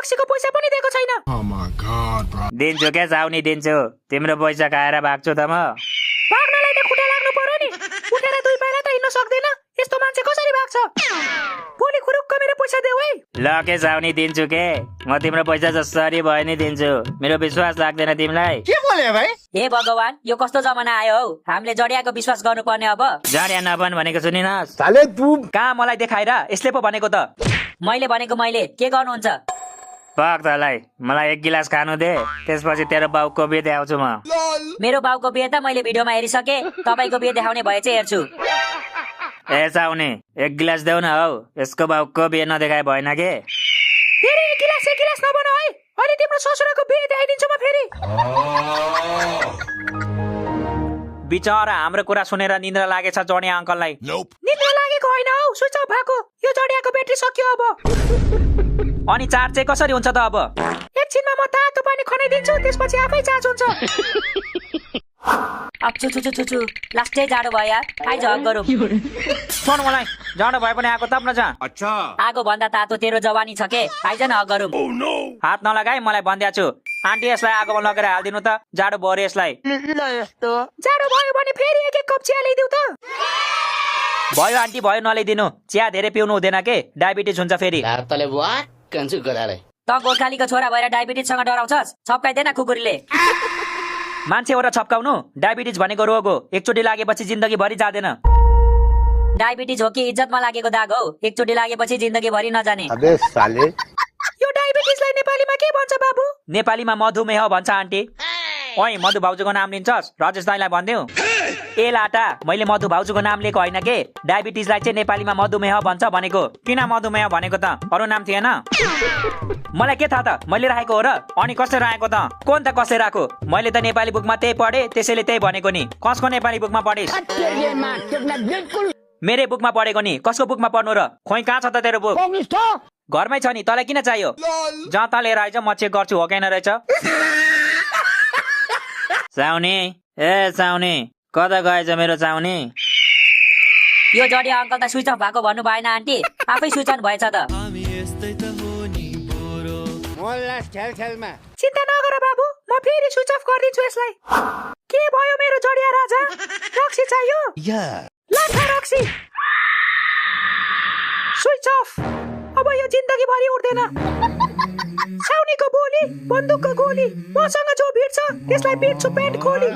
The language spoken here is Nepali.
रक्सीको पैसा पनि दिएको छैन। Oh my god, bro. दिन्छु क्या जाउनी दिन्छु, तिम्रो पैसा खाएर भाग्छु त म। भाग्नलाई त खुट्टा लाग्नु पर्यो नि, उठेर दुई पाइला त हिँड्न सक्दैन। यस्तो मान्छे कसरी भाग्छ? भोलि खुरुक्क मेरो पैसा देऊ है। ल के जाउनी दिन्छु के, म तिम्रो पैसा जसरी भयो नि दिन्छु। मेरो विश्वास लाग्दैन तिमीलाई? के बोले भाइ? हे भगवान, यो कस्तो जमाना आयो हौ। हामीले जडियाको विश्वास गर्नुपर्ने अब। जडिया नबन भनेको सुनिनस्? साले तू कहाँ मलाई देखाएर यसले पो भनेको त। मैले भनेको मैले के गर्नुहुन्छ? पक तलाई, मलाई एक गिलास खानु दे, त्यसपछि तेरो बाउको बिहे देखाउँछु म। मेरो बाउको बिहे त मैले भिडियोमा हेरिसके, तपाईको बिहे देखाउने भए चाहिँ हेर्छु। ए जाउनी, एक गिलास देऊ न हौ, यसको बाउको बिहे नदेखाए भएन के? फेरि एक गिलास नबन है, अहिले तिम्रो ससुराको बिहे देखाइदिन्छु म फेरि। बिचरा हाम्रो कुरा सुनेर निन्द्रा लागेछ जडिया अङ्कललाई। Nope. निद्रा लागेको होइन हौ, स्विच अफ भएको। यो जडियाको ब्याट्री सक्यो अब। अनि चार्ज चाहिँ कसरी हुन्छ त अब? एकछिनमा म तातो पानी खनाइदिन्छु, त्यसपछि आफै चार्ज हुन्छ। अब छु लास्टै जाडो भयो यार, आइज हक गरौँ। सुन मलाई, जाडो भए पनि आएको ताप्न जा। आगो भन्दा तातो तेरो जवानी छ के, आइज न हक गरौँ। हात नलगाई, मलाई भन्दिया छु। आन्टी यसलाई आगोमा लगेर हालिदिनु त, जाडो भयो यसलाई। जाडो भयो भने फेरि एक कप चिया ल्याइदेऊ त। भयो आन्टी भयो, नल्याइदिनु। चिया धेरै पिउनु हुँदैन के, डायबिटिज हुन्छ फेरि। त गोर्खालीको छोरा भएर डायबिटिजसँग डराउँछस्? छप्काइदेन खुकुरीले। मान्छे हो र छप्काउनु? डायबिटिज भनेको रोग हो, एकचोटि लागेपछि जिन्दगीभरि जाँदैन। डायबिटिज हो कि इज्जतमा लागेको दाग हो, एकचोटि लागेपछि जिन्दगीभरि नजाने। अबे साले यो डायबिटिजलाई नेपालीमा के भन्छ बाबु? नेपालीमा मधुमेह भन्छ आन्टी। ओइ मधु भाउजूको नाम लिन्छस्? राजेश दाइलाई भनिदेऊ। ए लाटा, मैले मधु भाउजूको नाम लिएको होइन के, डायबिटिजलाई चाहिँ नेपालीमा मधुमेह भन्छ भनेको। किन मधुमेह भनेको त? अरू नाम थिएन? मलाई के थाहा त, मैले राखेको हो र? अनि कसले राखेको त? कोन त कसले राखो? मैले त नेपाली बुकमा त्यही पढे, त्यसैले त्यही भनेको नि। कसको नेपाली बुकमा पढिस्? मेरै बुकमा पढेको नि, कसको बुकमा पढ्नु र? खोइ कहाँ छ त तेरो बुक? घरमै छ नि, तँलाई किन चाहियो? जहाँ तँ लिएर आइज, म चेक गर्छु हो कि रहेछ। साउनी, ए साउनी, कता गएछ मेरो साउनी? यो जडिया अङ्कल त स्विच अफ भएको भन्नु भएन आन्टी, आफै स्विच अन भएछ त। चिन्ता नगर बाबु, म फेरि स्विच अफ गरिदिन्छु यसलाई। के भयो मेरो जडिया राजा? रक्सी चाहियो? लाखा रक्सी। Switch off. अब यो जिन्दगीभरि उठ्दैन। साउनीको बोली, बन्दुकको गोली, मसँग जो भिड्छ त्यसलाई पिट्छु पेन्ट खोली।